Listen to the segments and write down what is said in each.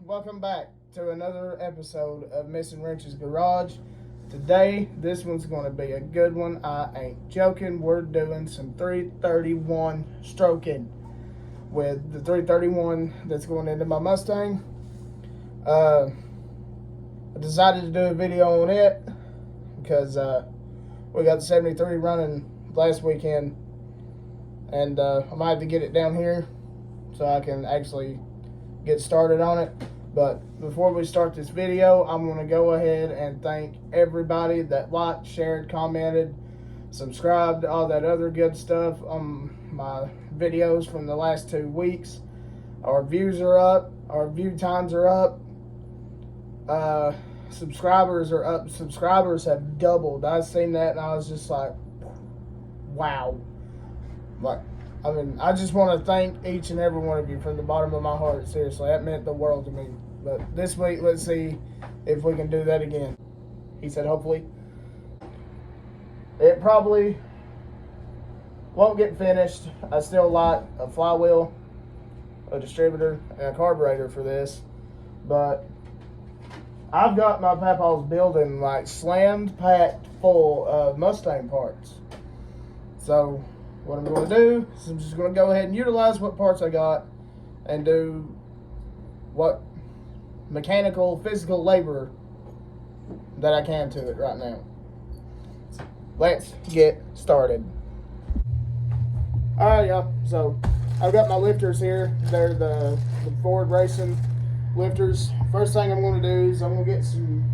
welcome back to another episode of Missing Wrench's Garage. Today, this one's going to be a good one. I ain't joking. We're doing some 331 stroking with the 331 that's going into my Mustang. I decided to do a video on it because we got the 73 running last weekend, and I might have to get it down here so I can actually get started on it. But before we start this video, I'm going to go ahead and thank everybody that liked, shared, commented, subscribed, all that other good stuff on my videos from the last 2 weeks. Our views are up, our view times are up, subscribers are up. Subscribers have doubled. I seen that and I was just like, wow. Like, I mean, I just want to thank each and every one of you from the bottom of my heart. Seriously, that meant the world to me. But this week, let's see if we can do that again. He said, hopefully. It probably won't get finished. I still like a flywheel, a distributor, and a carburetor for this. But I've got my papaw's building like slammed, packed full of Mustang parts. So what I'm going to do is I'm just going to go ahead and utilize what parts I got and do what mechanical, physical labor that I can to it right now. Let's get started. Alright, y'all. So I've got my lifters here. They're the Ford Racing lifters. First thing I'm going to do is I'm going to get some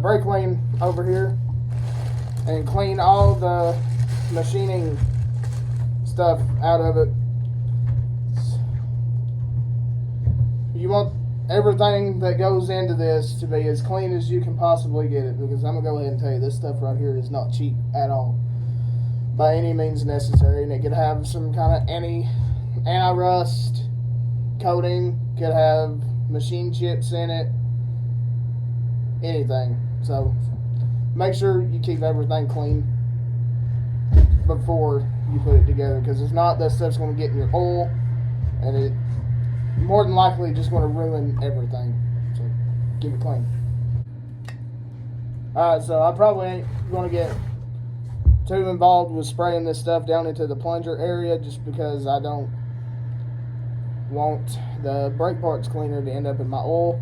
brake clean over here and clean all the machining stuff out of it. You want everything that goes into this to be as clean as you can possibly get it, because I'm gonna go ahead and tell you this stuff right here is not cheap at all by any means necessary, and it could have some kind of anti-rust coating, could have machine chips in it, anything. So make sure you keep everything clean before you put it together, because if not, that stuff's going to get in your oil and it more than likely just going to ruin everything. So keep it clean. Alright, so I probably ain't going to get too involved with spraying this stuff down into the plunger area, just because I don't want the brake parts cleaner to end up in my oil.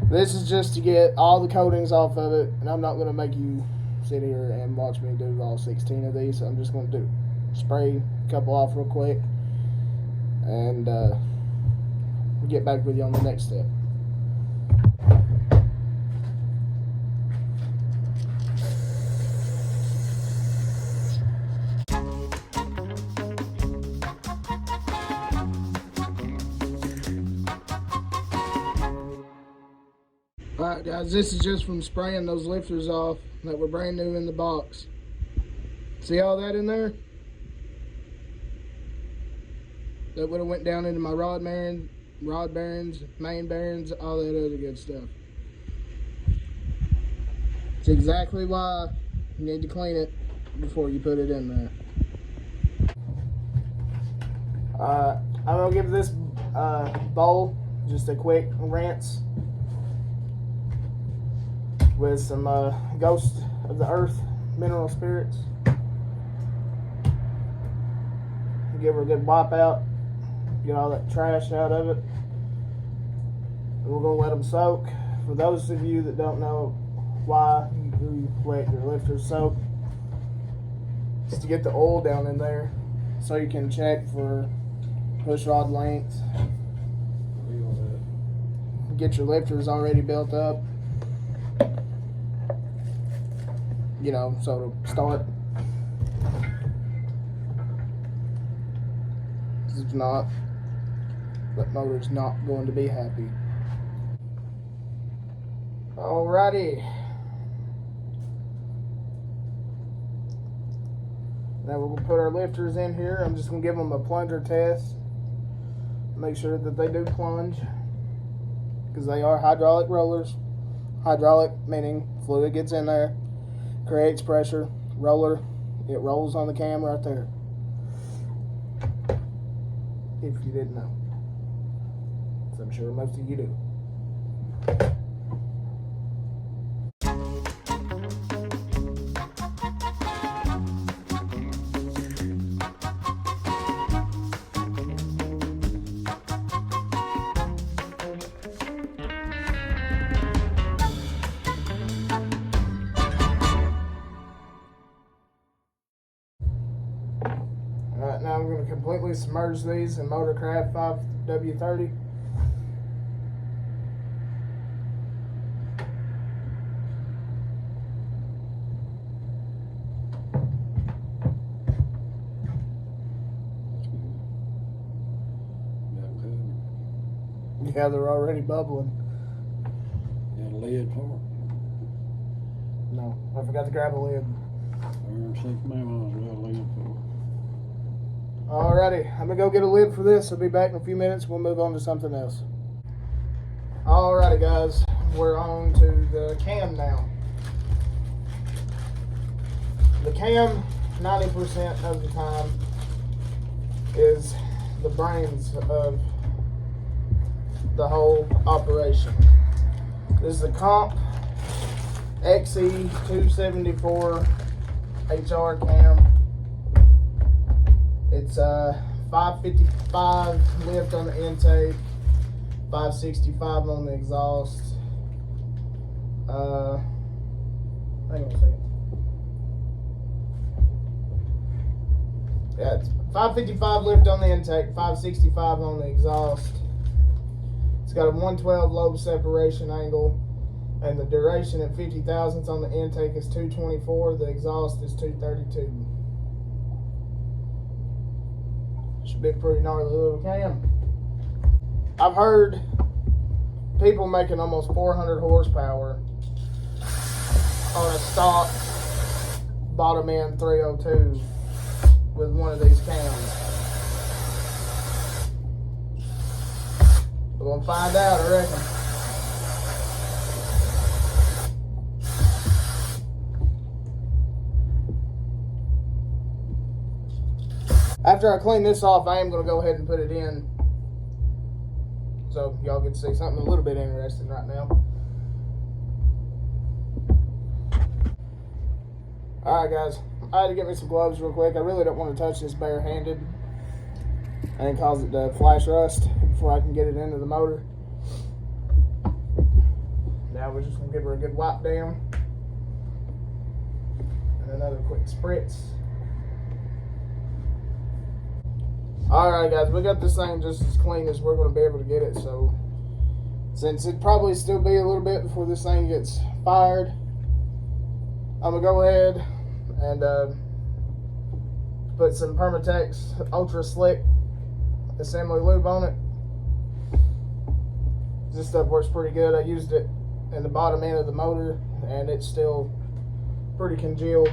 This is just to get all the coatings off of it, and I'm not going to make you sit here and watch me do all 16 of these. So I'm just going to spray a couple off real quick and get back with you on the next step. Alright guys, this is just from spraying those lifters off that were brand new in the box. See all that in there? That would have went down into my rod bearings, main bearings, all that other good stuff. It's exactly why you need to clean it before you put it in there. I'm going to give this bowl just a quick rinse with some Ghost of the Earth mineral spirits. Give her a good wipe out, get all that trash out of it. And we're going to let them soak. For those of you that don't know why you let your lifters soak, it's to get the oil down in there so you can check for push rod length. Get your lifters already built up, you know, so to start. If not, that motor's not going to be happy. Alrighty. Now we're going to put our lifters in here. I'm just going to give them a plunger test. Make sure that they do plunge, because they are hydraulic rollers. Hydraulic meaning fluid gets in there, creates pressure. Roller, it rolls on the cam right there, if you didn't know. as I'm sure most of you do. Alright, now I'm going to completely submerge these in Motorcraft 5W30. Yeah, they're already bubbling. Got a lid for it? No, I forgot to grab a lid. Alrighty, I'm gonna go get a lid for this. I'll be back in a few minutes. We'll move on to something else. Alrighty, guys, we're on to the cam now. The cam, 90% of the time, is the brains of the whole operation. This is the Comp XE274 HR cam. It's 555 lift on the intake, 565 on the exhaust. Hang on a second. Yeah, it's 555 lift on the intake, 565 on the exhaust. It's got a 112 lobe separation angle, and the duration at 50 thousandths on the intake is 224. The exhaust is 232. Should be a pretty gnarly little cam. I've heard people making almost 400 horsepower on a stock bottom end 302 with one of these cams. We're gonna find out, I reckon. After I clean this off, I am gonna go ahead and put it in, so y'all get to see something a little bit interesting right now. Alright, guys, I had to get me some gloves real quick. I really don't want to touch this barehanded and cause it to flash rust before I can get it into the motor. Now we're just going to give her a good wipe down and another quick spritz. Alright, guys, we got this thing just as clean as we're going to be able to get it, so since it'd probably still be a little bit before this thing gets fired, I'm going to go ahead and put some Permatex Ultra Slick assembly lube on it. This stuff works pretty good. I used it in the bottom end of the motor and it's still pretty congealed.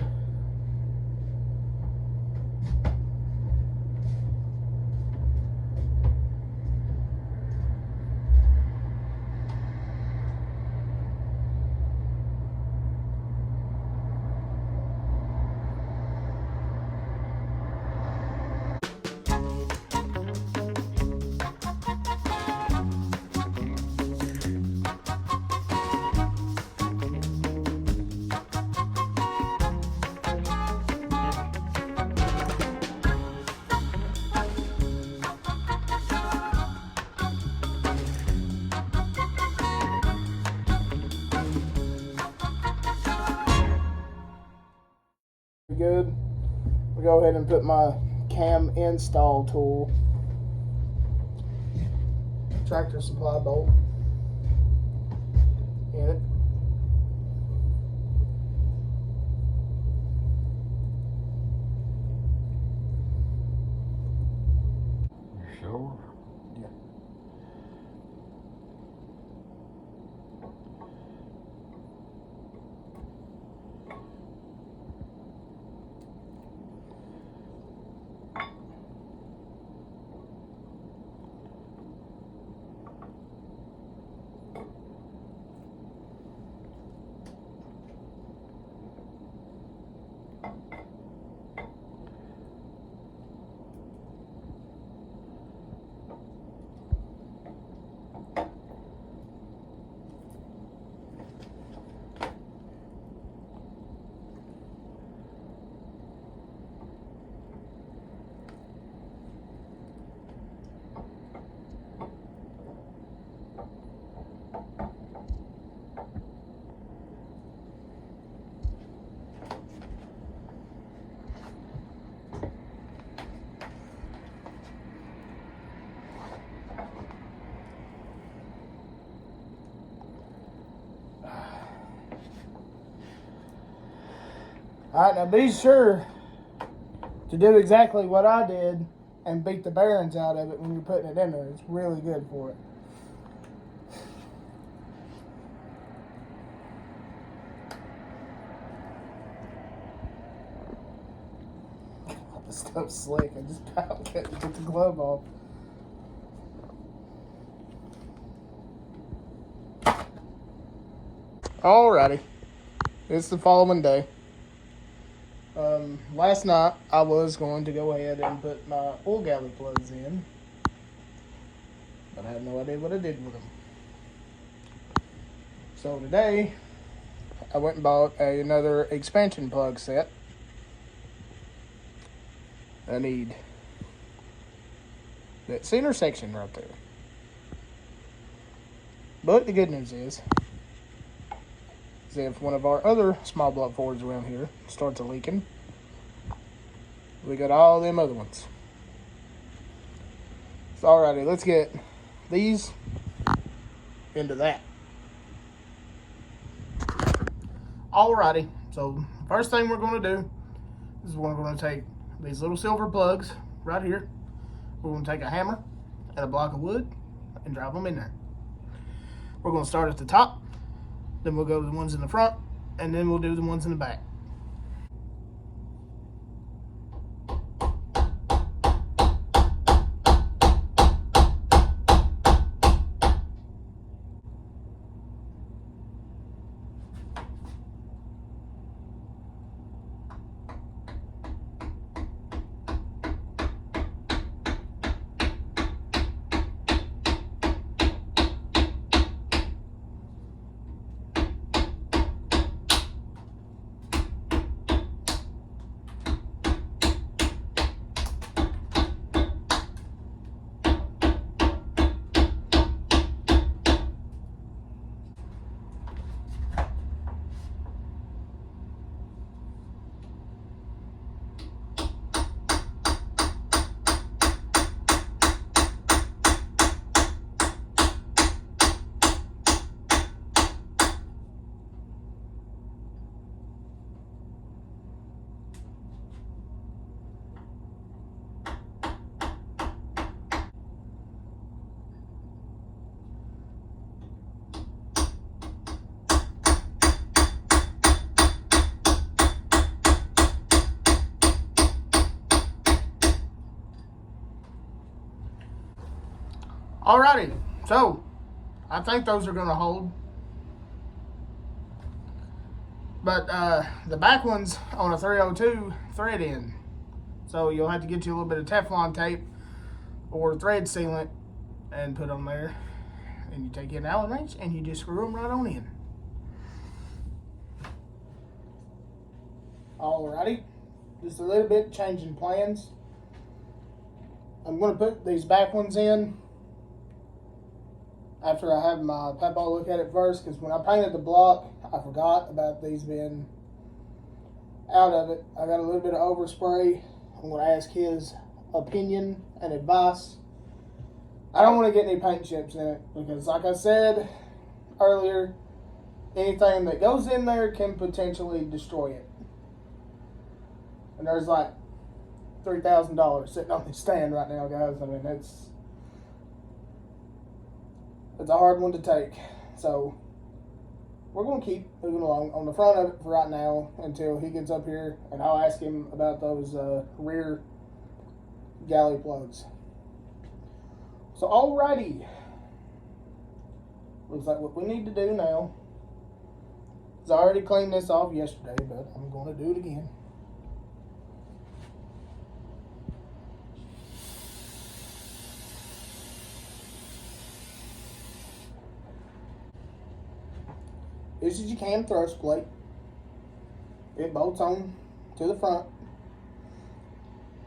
Good. We'll go ahead and put my cam install tool, tractor supply bolt, in it. Sure. Yeah. Alright, now be sure to do exactly what I did and beat the bearings out of it when you're putting it in there. It's really good for it. The stuff's slick. I just about get the glove off. Alrighty. It's the following day. Last night I was going to go ahead and put my oil galley plugs in, but I had no idea what I did with them. So today I went and bought another expansion plug set. I need that center section right there. But the good news is if one of our other small block Fords around here starts leaking, we got all them other ones. So alrighty, let's get these into that. Alrighty, so first thing we're going to do is we're going to take these little silver plugs right here. We're going to take a hammer and a block of wood and drop them in there. We're going to start at the top, then we'll go to the ones in the front, and then we'll do the ones in the back. Alrighty, so I think those are going to hold. But the back one's on a 302 thread end. So you'll have to get you a little bit of Teflon tape or thread sealant and put on there. And you take an Allen wrench and you just screw them right on in. Alrighty, just a little bit changing plans. I'm going to put these back ones in after I have my papa look at it first, because when I painted the block, I forgot about these being out of it. I got a little bit of overspray. I'm going to ask his opinion and advice. I don't want to get any paint chips in it, because like I said earlier, anything that goes in there can potentially destroy it. And there's like $3,000 sitting on this stand right now, guys. I mean, it's a hard one to take. So we're going to keep moving along on the front of it for right now until he gets up here, and I'll ask him about those rear galley plugs. So alrighty, looks like what we need to do now is I already cleaned this off yesterday, but I'm going to do it again. This is your cam thrust plate. It bolts on to the front.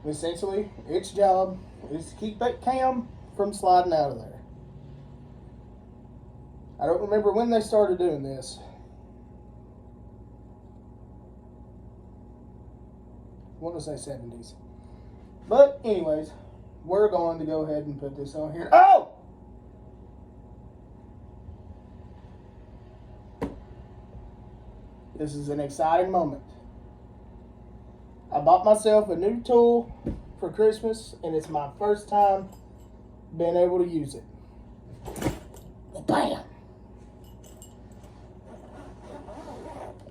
Essentially, its job is to keep that cam from sliding out of there. I don't remember when they started doing this. I want to say 70s. But anyways, we're going to go ahead and put this on here. Oh! This is an exciting moment. bought myself a new tool for Christmas, and it's my first time being able to use it. Bam!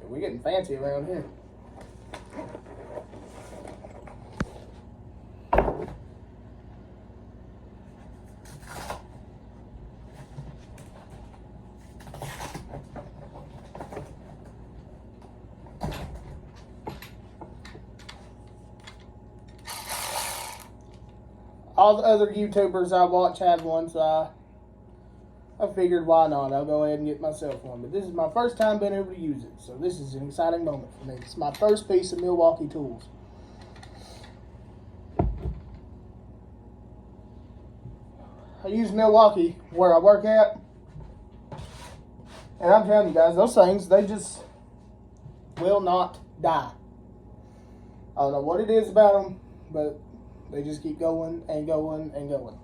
We're getting fancy around here. All the other YouTubers I watch have one, so I figured why not. I'll go ahead and get myself one. But this is my first time being able to use it, so this is an exciting moment for me. It's my first piece of Milwaukee tools. I use Milwaukee where I work at, and I'm telling you guys, those things, they just will not die. I don't know what it is about them, but they just keep going and going and going.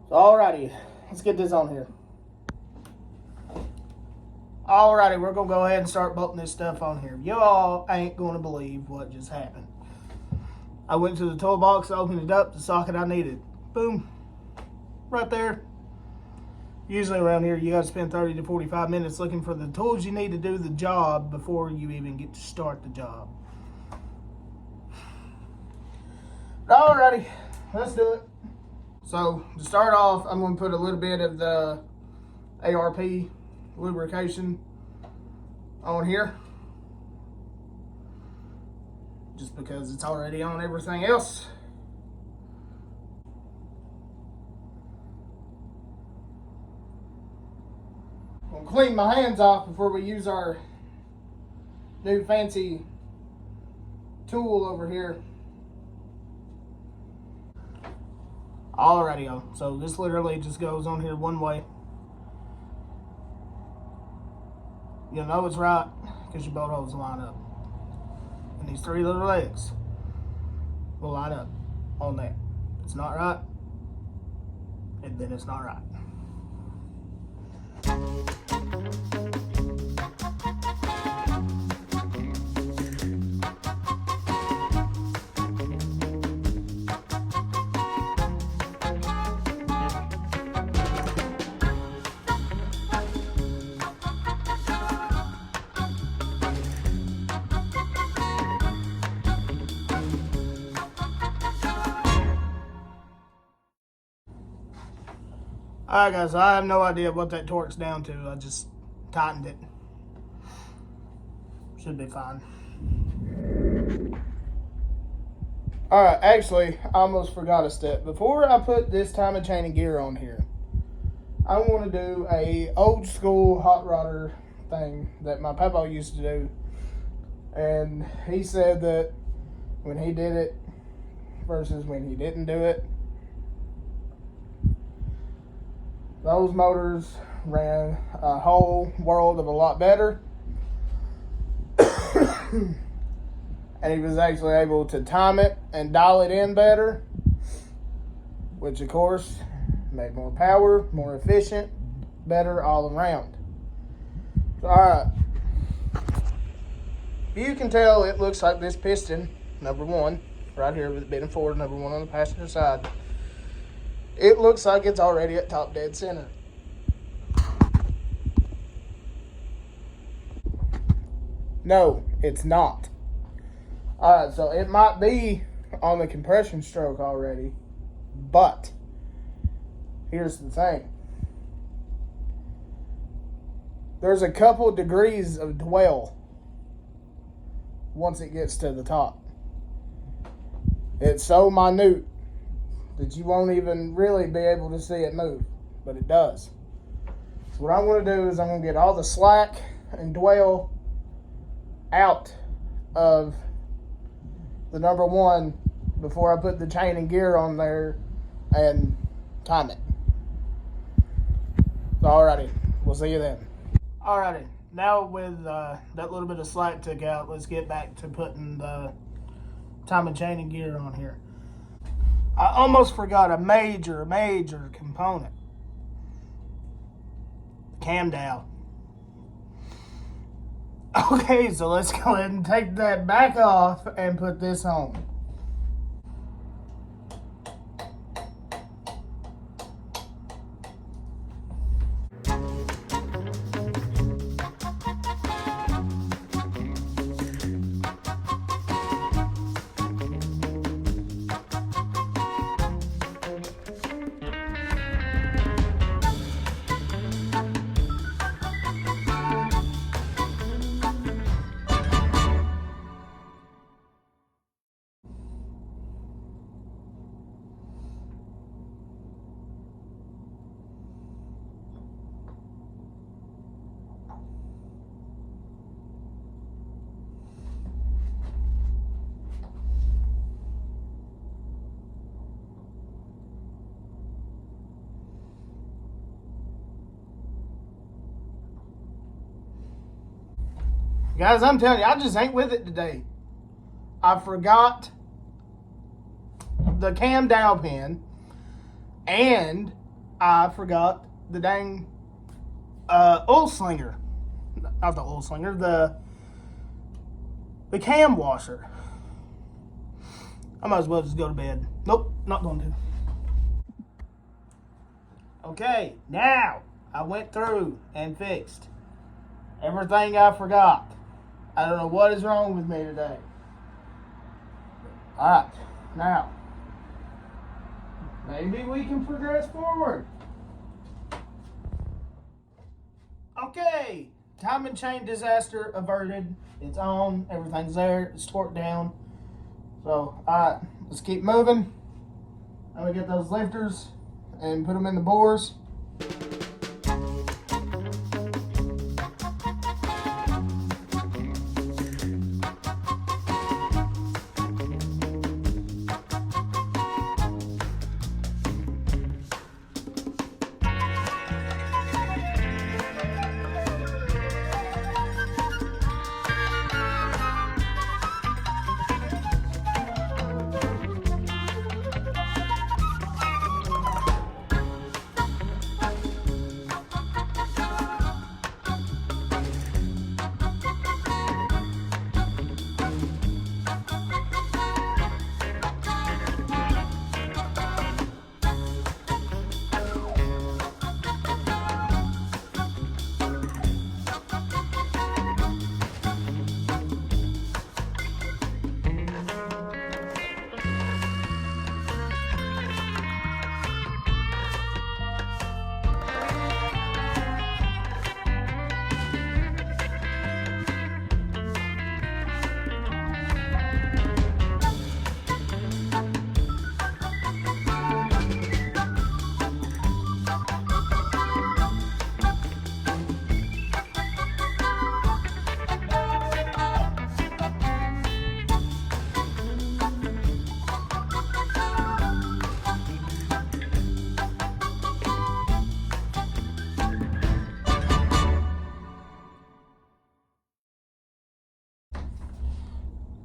So, alrighty, let's get this on here. Alrighty, we're going to go ahead and start bolting this stuff on here. Y'all ain't going to believe what just happened. I went to the toolbox, opened it up, the socket I needed. Boom. Right there. Usually around here, you got to spend 30 to 45 minutes looking for the tools you need to do the job before you even get to start the job. Alrighty, let's do it. So, to start off, I'm going to put a little bit of the ARP lubrication on here. Just because it's already on everything else. I'm going to clean my hands off before we use our new fancy tool over here. Alrighty, y'all. So this literally just goes on here one way. You'll know it's right because your bolt holes line up. And these three little legs will line up on that. If it's not right, and then it's not right. Alright guys, I have no idea what that torque's down to. I just tightened it. Should be fine. Alright, actually, I almost forgot a step. Before I put this timing chain and gear on here, I want to do a old school hot rodder thing that my papa used to do. And he said that when he did it versus when he didn't do it, those motors ran a whole world of a lot better. And he was actually able to time it and dial it in better, which of course made more power, more efficient, better all around. So, alright. You can tell it looks like this piston, number one, right here with it being forward, number one on the passenger side. It looks like it's already at top dead center. No, it's not. Alright, so it might be on the compression stroke already, but here's the thing. There's a couple degrees of dwell once it gets to the top. It's so minute that you won't even really be able to see it move, but it does. So what I'm going to do is I'm going to get all the slack and dwell out of the number one before I put the chain and gear on there and time it. So alrighty, we'll see you then. Alrighty, now with that little bit of slack took out, let's get back to putting the timing chain and gear on here. I almost forgot a major component. The cam dowel. Okay, so let's go ahead and take that back off and put this on. Guys, I'm telling you, I just ain't with it today. I forgot the cam dowel pin, and I forgot the dang oil slinger. Not the oil slinger, the cam washer. I might as well just go to bed. Nope, not going to. Okay, now I went through and fixed everything I forgot. I don't know what is wrong with me today. Alright, now, maybe we can progress forward. Okay, timing chain disaster averted. It's on, everything's there, it's torqued down. So, alright, let's keep moving. I'm gonna get those lifters and put them in the bores.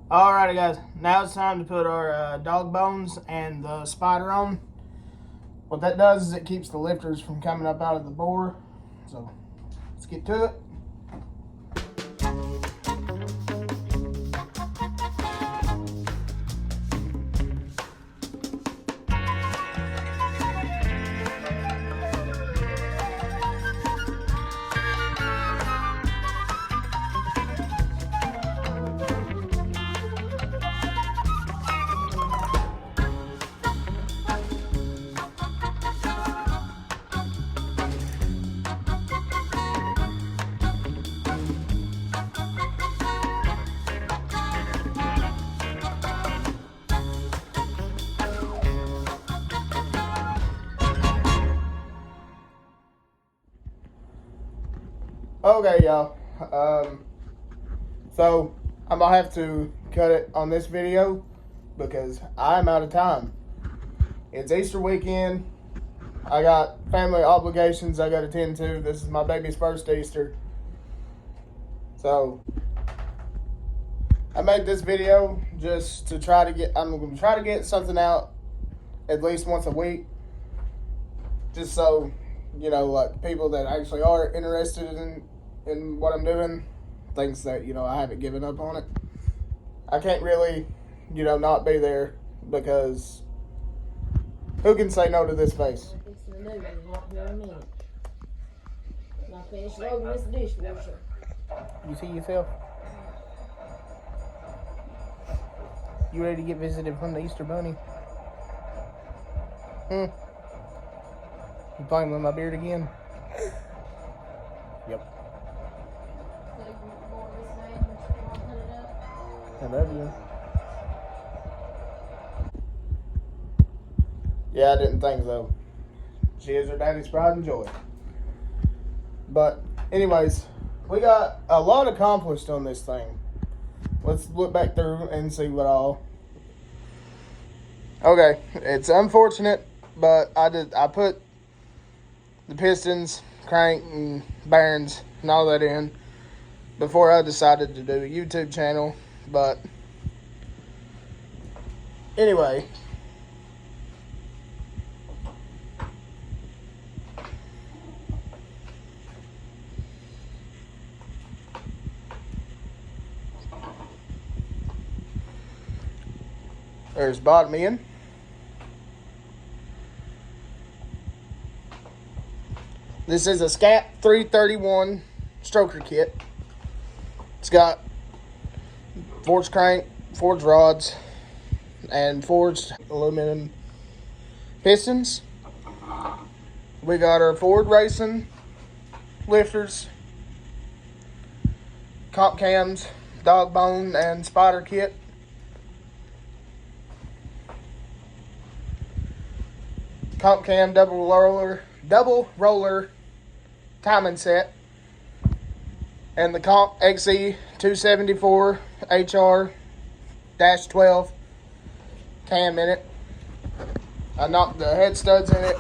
Alrighty guys, now it's time to put our dog bones and the spider on. What that does is it keeps the lifters from coming up out of the bore. So let's get to it. Okay, y'all. So I'm gonna have to cut it on this video because I'm out of time. It's Easter weekend. I got family obligations I gotta tend to. This is my baby's first Easter. So I made this video just to try to get, I'm gonna try to get something out at least once a week. Just so, you know, like people that actually are interested in what I'm doing thinks that, you know, I haven't given up on it. I can't really, you know, not be there because who can say no to this face? I finished loading this dishwasher. You see yourself? You ready to get visited from the Easter Bunny? You playing with my beard again? Yep. I love you. Yeah, I didn't think so. She is her daddy's pride and joy. But, anyways, we got a lot accomplished on this thing. Let's look back through and see what all. Okay, it's unfortunate, but I put the pistons, crank, and bearings and all that in before I decided to do a YouTube channel. But anyway, there's bottom end. This is a Scat 331 stroker kit. It's got forged crank, forged rods, and forged aluminum pistons. We got our Ford Racing lifters, comp cams, dog bone, and spider kit. Comp cam double roller timing set, and the Comp XE 274 HR-12 cam in it. I knocked the head studs in it,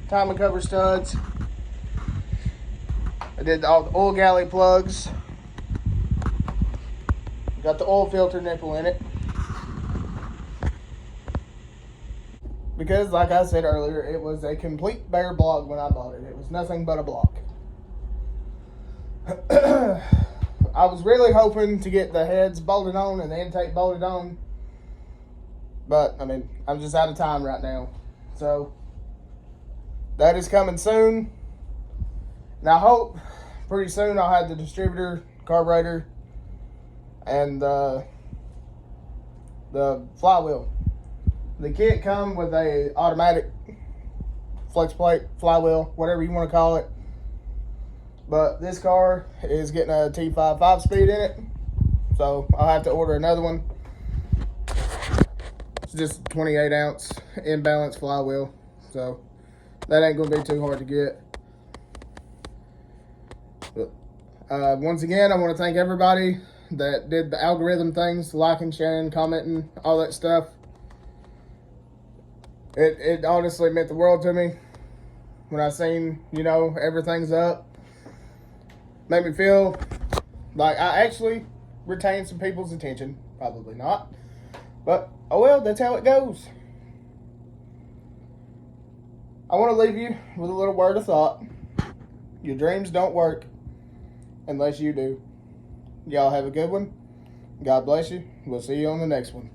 timing cover studs. I did all the oil galley plugs. Got the oil filter nipple in it. Because, like I said earlier, it was a complete bare block when I bought it. It was nothing but a block. I was really hoping to get the heads bolted on and the intake bolted on. But, I mean, I'm just out of time right now. So, that is coming soon. And I hope pretty soon I'll have the distributor, carburetor, and the flywheel. The kit come with a automatic flex plate, flywheel, whatever you want to call it. But this car is getting a T5 5-speed in it. So I'll have to order another one. It's just 28 ounce imbalance flywheel. So that ain't going to be too hard to get. But, once again, I want to thank everybody that did the algorithm things, liking, sharing, commenting, all that stuff. It honestly meant the world to me when I seen, you know, everything's up. Made me feel like I actually retained some people's attention. Probably not. But, oh well, that's how it goes. I want to leave you with a little word of thought. Your dreams don't work unless you do. Y'all have a good one. God bless you. We'll see you on the next one.